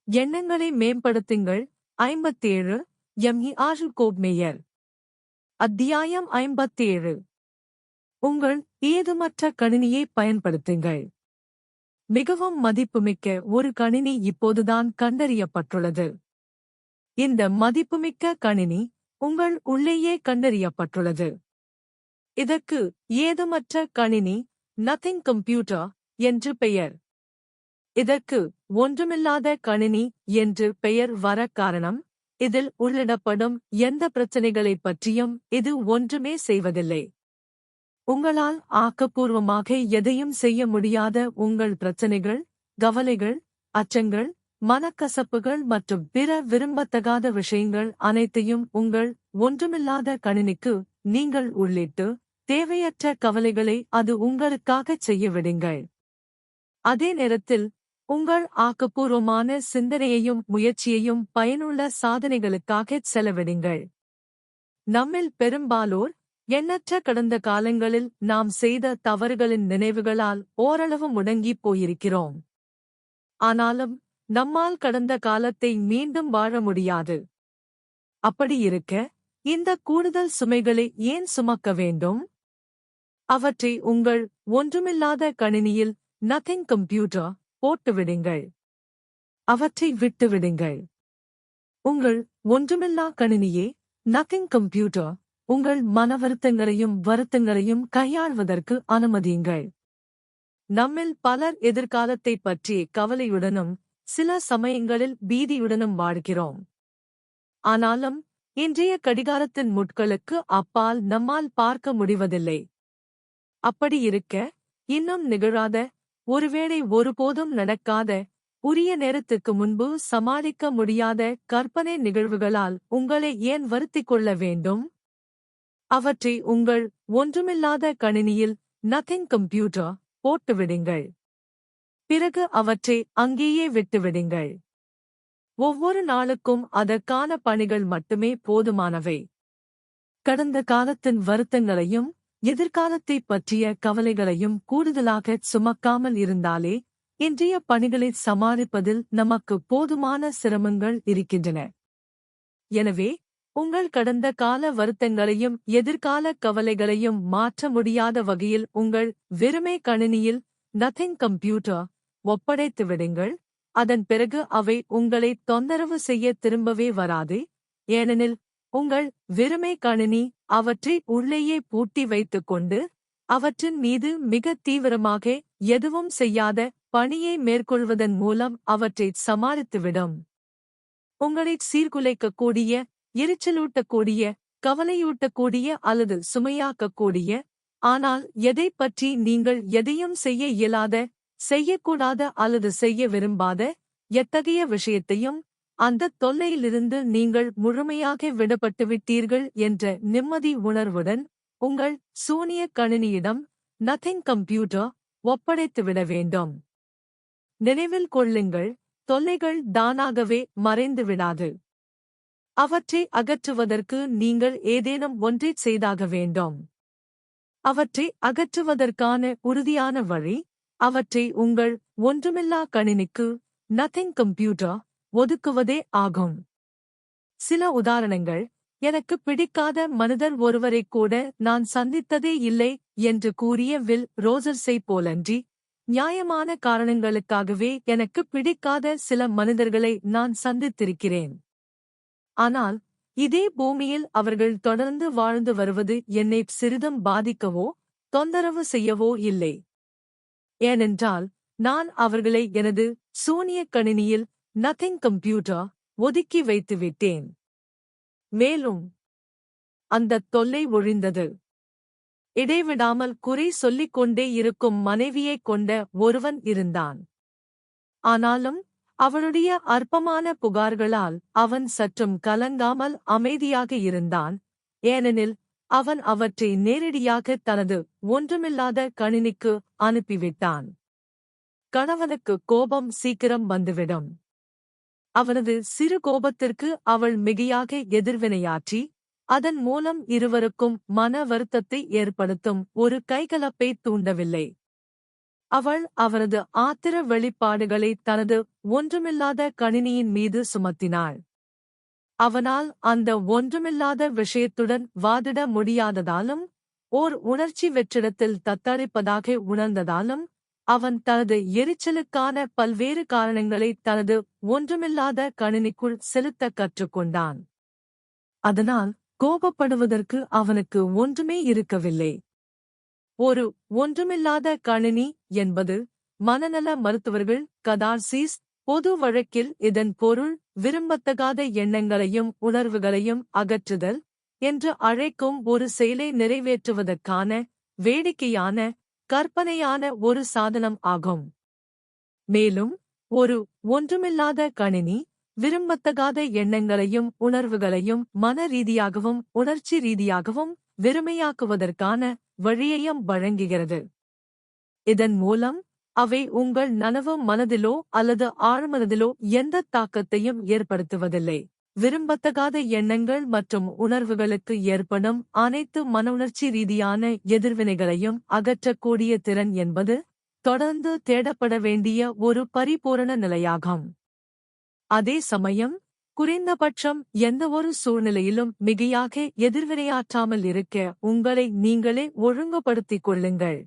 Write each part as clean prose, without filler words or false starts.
எண்ணங்களை மேம்படுத்துங்கள். 57 எம்இ கோப்மேயர். அத்தியாயம் 57. உங்கள் ஏதுமற்ற கணினியை பயன்படுத்துங்கள். மிகவும் மதிப்புமிக்க ஒரு கணினி இப்போதுதான் கண்டறியப்பட்டுள்ளது. இந்த மதிப்புமிக்க கணினி உங்கள் உள்ளேயே கண்டறியப்பட்டுள்ளது. இதற்கு ஏதுமற்ற கணினி நத்திங் கம்ப்யூட்டர் என்று பெயர். இதற்கு ஒன்றுமில்லாத கணினி என்று பெயர் வர காரணம், இதில் உள்ளிடப்படும் எந்த பிரச்சனைகளைப் பற்றியும் இது ஒன்றுமே செய்வதில்லை. உங்களால் ஆக்கப்பூர்வமாக எதையும் செய்ய முடியாத உங்கள் பிரச்சனைகள், கவலைகள், அச்சங்கள், மனக்கசப்புகள் மற்றும் பிற விரும்பத்தகாத விஷயங்கள் அனைத்தையும் உங்கள் ஒன்றுமில்லாத கணினிக்கு நீங்கள் உள்ளிட்டு, தேவையற்ற கவலைகளை அது உங்களுக்காகச் செய்ய விடுங்கள். அதே நேரத்தில் உங்கள் ஆக்கப்பூர்வமான சிந்தனையையும் முயற்சியையும் பயனுள்ள சாதனைகளுக்காகச் செலவிடுங்கள். நம்மில் பெரும்பாலோர் எண்ணற்ற கடந்த காலங்களில் நாம் செய்த தவறுகளின் நினைவுகளால் ஓரளவு முடங்கிப் போயிருக்கிறோம். ஆனாலும் நம்மால் கடந்த காலத்தை மீண்டும் வாழ முடியாது. அப்படி இருக்க, இந்த கூடுதல் சுமைகளை ஏன் சுமக்க வேண்டும்? அவற்றை உங்கள் ஒன்றுமில்லாத கணினியில் நத்திங் கம்ப்யூட்டர் போட்டுவிடுங்கள். அவற்றை விட்டுவிடுங்கள். உங்கள் ஒன்றுமில்லா கணினியே நத்திங் கம்ப்யூட்டர் உங்கள் வருத்தங்களையும் கையாள்வதற்கு அனுமதியுங்கள். நம்மில் பலர் எதிர்காலத்தைப் பற்றி கவலையுடனும் சில சமயங்களில் பீதியுடனும் வாழ்கிறோம். ஆனாலும் இன்றைய கடிகாரத்தின் முட்களுக்கு அப்பால் நம்மால் பார்க்க முடிவதில்லை. அப்படி இருக்க, இன்னும் நிகழாத, ஒருவேளை ஒருபோதும் நடக்காத, உரிய நேரத்துக்கு முன்பு சமாளிக்க முடியாத கற்பனை நிகழ்வுகளால் உங்களை ஏன் வருத்திக் கொள்ள வேண்டும்? அவற்றை உங்கள் ஒன்றுமில்லாத கணினியில் நத்திங் கம்ப்யூட்டர் போட்டுவிடுங்கள். பிறகு அவற்றை அங்கேயே விட்டுவிடுங்கள். ஒவ்வொரு நாளுக்கும் அதற்கான பணிகள் மட்டுமே போதுமானவை. கடந்த காலத்தின் வருத்தங்களையும் எதிர்காலத்தைப் பற்றிய கவலைகளையும் கூடுதலாகச் சுமக்காமல் இருந்தாலே இன்றைய பணிகளை சமாளிப்பதில் நமக்கு போதுமான சிரமங்கள் இருக்கின்றன. எனவே உங்கள் கடந்த கால வருத்தங்களையும் எதிர்கால கவலைகளையும் மாற்ற முடியாத வகையில் உங்கள் வெறுமை கணினியில் நத்திங் கம்ப்யூட்டர் ஒப்படைத்துவிடுங்கள். அதன் பிறகு அவை உங்களை தொந்தரவு செய்ய திரும்பவே வராது. ஏனெனில் உங்கள் வெறுமை கணினி அவற்றை உள்ளேயே பூட்டி வைத்துக்கொண்டு அவற்றின் மீது மிக தீவிரமாக எதுவும் செய்யாத பணியை மேற்கொள்வதன் மூலம் அவற்றை சமாளித்துவிடும். உங்களைச் சீர்குலைக்கக்கூடிய, எரிச்சலூட்டக்கூடிய, கவலையூட்டக்கூடிய அல்லது சுமையாக்கக்கூடிய, ஆனால் எதைப் பற்றி நீங்கள் எதையும் செய்ய இயலாத, செய்யக்கூடாத அல்லது செய்ய விரும்பாத எத்தகைய விஷயத்தையும் அந்தத் தொல்லையிலிருந்து நீங்கள் முழுமையாக விடப்பட்டுவிட்டீர்கள் என்ற நிம்மதி உணர்வுடன் உங்கள் சூனிய கணினியிடம் நத்திங் கம்ப்யூட்டர் ஒப்படைத்துவிட வேண்டும். நினைவில் கொள்ளுங்கள், தொல்லைகள் தானாகவே மறைந்துவிடாது. அவற்றை அகற்றுவதற்கு நீங்கள் ஏதேனும் ஒன்றைச் செய்தாக வேண்டும். அவற்றை அகற்றுவதற்கான உறுதியான வழி, அவற்றை உங்கள் ஒன்றுமில்லா கணினிக்கு நத்திங் கம்ப்யூட்டர் ஒதுக்குவதே ஆகும். சில உதாரணங்கள்: எனக்கு பிடிக்காத மனிதர் ஒருவரைக் கூட நான் சந்தித்ததே இல்லை என்று கூறிய வில் ரோஜர்ஸை போலன்றி, நியாயமான காரணங்களுக்காகவே எனக்கு பிடிக்காத சில மனிதர்களை நான் சந்தித்திருக்கிறேன். ஆனால் இதே பூமியில் அவர்கள் தொடர்ந்து வாழ்ந்து வருவது என்னை சிறிதும் பாதிக்கவோ தொந்தரவு செய்யவோ இல்லை. ஏனென்றால் நான் அவர்களை எனது சூனிய கணினியில் நத்திங் கம்ப்யூட்டர் ஒதுக்கி வைத்துவிட்டேன். மேலும் அந்தத் தொல்லை ஒழிந்தது. இடைவிடாமல் குறை சொல்லிக் கொண்டே இருக்கும் மனைவியைக் கொண்ட ஒருவன் இருந்தான். ஆனாலும் அவளுடைய அற்பமான புகார்களால் அவன் சற்றும் கலங்காமல் அமைதியாக இருந்தான். ஏனெனில் அவன் அவற்றை நேரடியாக தனது ஒன்றுமில்லாத கணினிக்கு அனுப்பிவிட்டான். கணவனுக்கு கோபம் சீக்கிரம் வந்துவிடும். அவனது சிறு கோபத்திற்கு அவள் மிகையாக எதிர்வினையாற்றி அதன் மூலம் இருவருக்கும் மன வருத்தத்தை ஏற்படுத்தும் ஒரு கைகலப்பை தூண்டவில்லை. அவள் அவரது ஆத்திர வெளிப்பாடுகளை தனது ஒன்றுமில்லாத கணினியின் மீது சுமத்தினாள். அவனால் அந்த ஒன்றுமில்லாத விஷயத்துடன் வாதிட முடியாததாலும் ஓர் உணர்ச்சி வெற்றிடத்தில் தத்தளிப்பதாக உணர்ந்ததாலும் அவன் தனது எரிச்சலுக்கான பல்வேறு காரணங்களை தனது ஒன்றுமில்லாத கணினிக்குள் செலுத்த கற்றுக்கொண்டான். அதனால் கோபப்படுவதற்கு அவனுக்கு ஒன்றுமே இருக்கவில்லை. ஒரு ஒன்றுமில்லாத கணினி என்பது மனநல மருத்துவர்கள் கதார்சிஸ், பொது வழக்கில் இதன் பொருள் விரும்பத்தகாத எண்ணங்களையும் உணர்வுகளையும் அகற்றுதல் என்று அழைக்கும் ஒரு செயலை நிறைவேற்றுவதற்கான வேடிக்கையான கற்பனையான ஒரு சாதனம் ஆகும். மேலும் ஒரு ஒன்றுமில்லாத கணினி விரும்பத்தகாத எண்ணங்களையும் உணர்வுகளையும் மன ரீதியாகவும் உணர்ச்சி ரீதியாகவும் வெறுமையாக்குவதற்கான வழியையும் வழங்குகிறது. இதன் மூலம் அவை உங்கள் நனவு மனதிலோ அல்லது ஆழ்மனதிலோ எந்த தாக்கத்தையும் ஏற்படுத்துவதில்லை. விரும்பத்தகாத எண்ணங்கள் மற்றும் உணர்வுகளுக்கு ஏற்படும் அனைத்து மனவுணர்ச்சி ரீதியான எதிர்வினைகளையும் அகற்றக்கூடிய திறன் என்பது தொடர்ந்து தேடப்பட வேண்டிய ஒரு பரிபூரண நிலையாகும். அதே சமயம் குறைந்தபட்சம் எந்தவொரு சூழ்நிலையிலும் மிகையாக எதிர்வினையாற்றாமல் இருக்க உங்களை நீங்களே ஒழுங்குபடுத்திக் கொள்ளுங்கள்.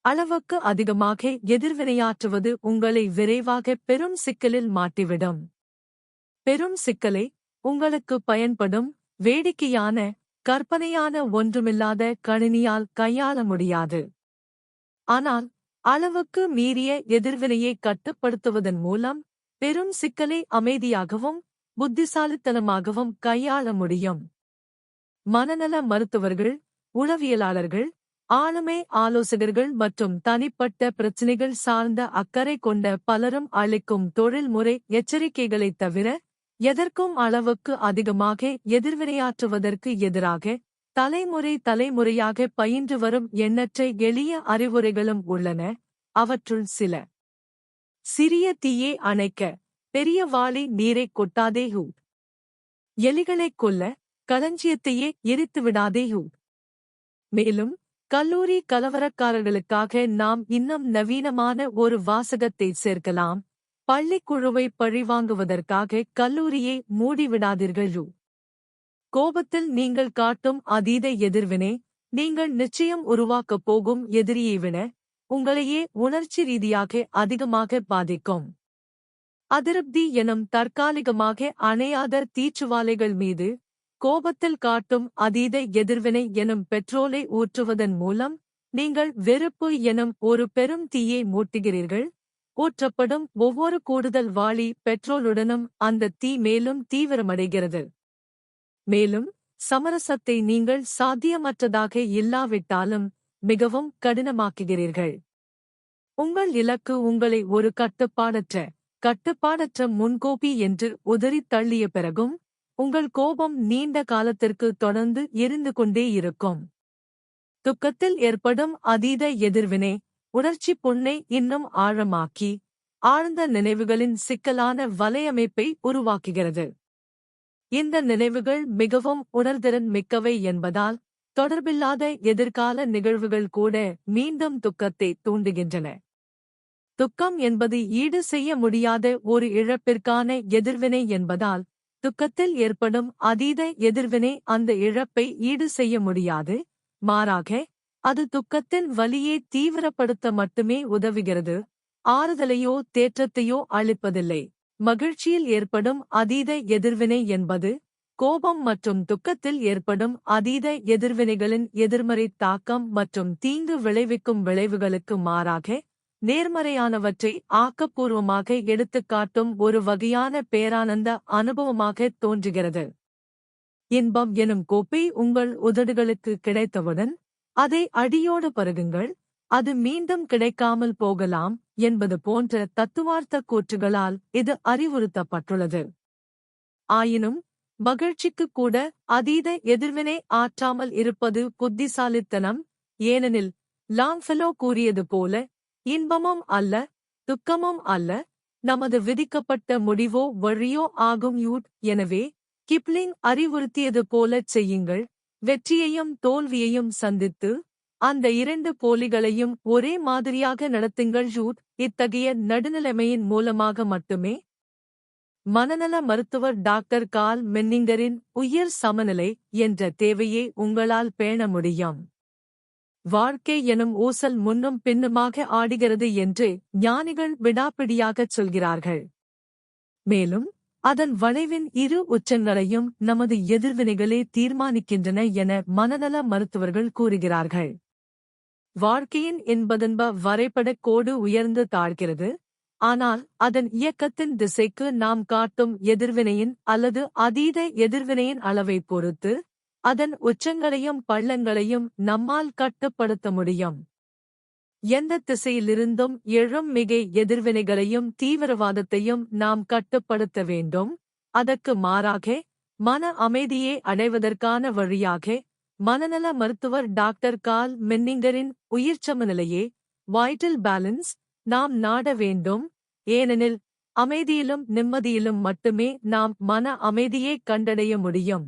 அளவுக்கு அதிகமாக எதிர்வினையாற்றுவது உங்களை விரைவாக பெரும் சிக்கலில் மாட்டிவிடும். பெரும் சிக்கலை உங்களுக்கு பயன்படும் வேடிக்கையான கற்பனையான ஒன்றுமில்லாத கணினியால் கையாள முடியாது. ஆனால் அளவுக்கு மீறிய எதிர்வினையை கட்டுப்படுத்துவதன் மூலம் பெரும் சிக்கலை அமைதியாகவும் புத்திசாலித்தனமாகவும் கையாள முடியும். மனநல மருத்துவர்கள், உளவியலாளர்கள், ஆளுமை ஆலோசகர்கள் மற்றும் தனிப்பட்ட பிரச்சினைகள் சார்ந்த அக்கறை கொண்ட பலரும் அளிக்கும் தொழில்முறை எச்சரிக்கைகளைத் தவிர எதற்கும் அளவுக்கு அதிகமாக எதிர்வினையாற்றுவதற்கு எதிராக தலைமுறையாக பயின்று வரும் எண்ணற்ற எளிய அறிவுரைகளும் உள்ளன. அவற்றுள் சில: சிறிய தீயை அணைக்க பெரிய வாளி நீரைக் கொட்டாதே ஹூ. எலிகளைக் கொல்ல களஞ்சியத்தையே எரித்துவிடாதே ஹூ. மேலும் கல்லூரி கலவரக்காரர்களுக்காக நாம் இன்னும் நவீனமான ஒரு வாசகத்தை சேர்க்கலாம்: பள்ளிக்குழுவை பழிவாங்குவதற்காக கல்லூரியை மூடிவிடாதீர்கள் ஹூ. கோபத்தில் நீங்கள் காட்டும் அதீத எதிர்வினை நீங்கள் நிச்சயம் உருவாக்கப் போகும் எதிரியை விட உங்களையே உணர்ச்சி ரீதியாக அதிகமாக பாதிக்கும். அதிருப்தி எனும் தற்காலிகமாக அணையாத தீச்சுவாலைகள் மீது கோபத்தில் காட்டும் அதீத எதிர்வினை எனும் பெட்ரோலை ஊற்றுவதன் மூலம் நீங்கள் வெறுப்பு எனும் ஒரு பெரும் தீயை மூட்டுகிறீர்கள். ஊற்றப்படும் ஒவ்வொரு கூடுதல் வாளி பெட்ரோலுடனும் அந்த தீ மேலும் தீவிரமடைகிறது. மேலும் சமரசத்தை நீங்கள் சாத்தியமற்றதாக இல்லாவிட்டாலும் மிகவும் கடினமாக்குகிறீர்கள். உங்கள் இலக்கு உங்களை ஒரு கட்டுப்பாடற்ற முன்கோபி என்று உதறித் தள்ளிய பிறகும் உங்கள் கோபம் நீண்ட காலத்திற்கு தொடர்ந்து எரிந்து கொண்டே இருக்கும். துக்கத்தில் ஏற்படும் அதீத எதிர்வினை உணர்ச்சி புண்ணை இன்னும் ஆழமாக்கி ஆழ்ந்த நினைவுகளின் சிக்கலான வலையமைப்பை உருவாக்குகிறது. இந்த நினைவுகள் மிகவும் உணர்திறன் மிக்கவை என்பதால் தொடர்பில்லாத எதிர்கால நிகழ்வுகள் கூட மீண்டும் துக்கத்தை தூண்டுகின்றன. துக்கம் என்பது ஈடு செய்ய முடியாத ஒரு இழப்பிற்கான எதிர்வினை என்பதால் துக்கத்தில் ஏற்படும் அதீத எதிர்வினை அந்த இழப்பை ஈடு செய்ய முடியாது. மாறாக அது துக்கத்தின் வலியை தீவிரப்படுத்த மட்டுமே உதவுகிறது, ஆறுதலையோ தேற்றத்தையோ அளிப்பதில்லை. மகிழ்ச்சியில் ஏற்படும் அதீத எதிர்வினை என்பது கோபம் மற்றும் துக்கத்தில் ஏற்படும் அதீத எதிர்வினைகளின் எதிர்மறை தாக்கம் மற்றும் தீங்கு விளைவிக்கும் விளைவுகளுக்கு மாறாக நேர்மறையானவற்றை ஆக்கப்பூர்வமாக எடுத்துக்காட்டும் ஒரு வகையான பேரானந்த அனுபவமாக தோன்றுகிறது. இன்பம் எனும் கோப்பை உங்கள் உதடுகளுக்கு கிடைத்தவுடன் அதை அடியோடு பருகுங்கள், அது மீண்டும் கிடைக்காமல் போகலாம் என்பது போன்ற தத்துவார்த்த கூற்றுகளால் இது அறிவுறுத்தப்பட்டுள்ளது. ஆயினும் மகிழ்ச்சிக்கு கூட அதீத எதிர்வினை ஆற்றாமல் இருப்பது புத்திசாலித்தனம். ஏனெனில் லாங்ஃபெலோ கூறியது போல, இன்பமும் அல்ல துக்கமும் அல்ல, நமது விதிக்கப்பட்ட முடிவோ வழியோ ஆகும் யூட். எனவே கிப்ளிங் அறிவுறுத்தியது போலச் செய்யுங்கள், வெற்றியையும் தோல்வியையும் சந்தித்து அந்த இரண்டு போலிகளையும் ஒரே மாதிரியாக நடத்துங்கள். இத்தகைய நடுநிலைமையின் மூலமாக மட்டுமே மனநல மருத்துவர் டாக்டர் கால் மென்னிங்கரின் உயர் சமநிலை என்ற தேவையை உங்களால் பேண முடியும். வாழ்க்கை எனும் ஊசல் முன்னும் பின்னுமாக ஆடுகிறது என்று ஞானிகள் விடாப்பிடியாகச் சொல்கிறார்கள். மேலும் அதன் வளைவின் இரு உச்சங்களையும் நமது எதிர்வினைகளே தீர்மானிக்கின்றன என மனநல மருத்துவர்கள் கூறுகிறார்கள். வாழ்க்கையின் என்பதன்ப வரைபடக் கோடு உயர்ந்து தாழ்கிறது. ஆனால் அதன் இயக்கத்தின் திசைக்கு நாம் காட்டும் எதிர்வினையின் அல்லது அதீத எதிர்வினையின் அளவை பொறுத்து அதன் உச்சங்களையும் பள்ளங்களையும் நம்மால் கட்டுப்படுத்த முடியும். எந்த திசையிலிருந்தும் எழும் மிகை எதிர்வினைகளையும் தீவிரவாதத்தையும் நாம் கட்டுப்படுத்த வேண்டும். அதற்கு மாறாக மன அமைதியை அடைவதற்கான வழியாக மனநல மருத்துவர் டாக்டர் கால் மென்னிங்கரின் உயிர்ச்சமநிலையே வைட்டல் பேலன்ஸ் நாம் நாட வேண்டும். ஏனெனில் அமைதியிலும் நிம்மதியிலும் மட்டுமே நாம் மன அமைதியை கண்டடைய முடியும்.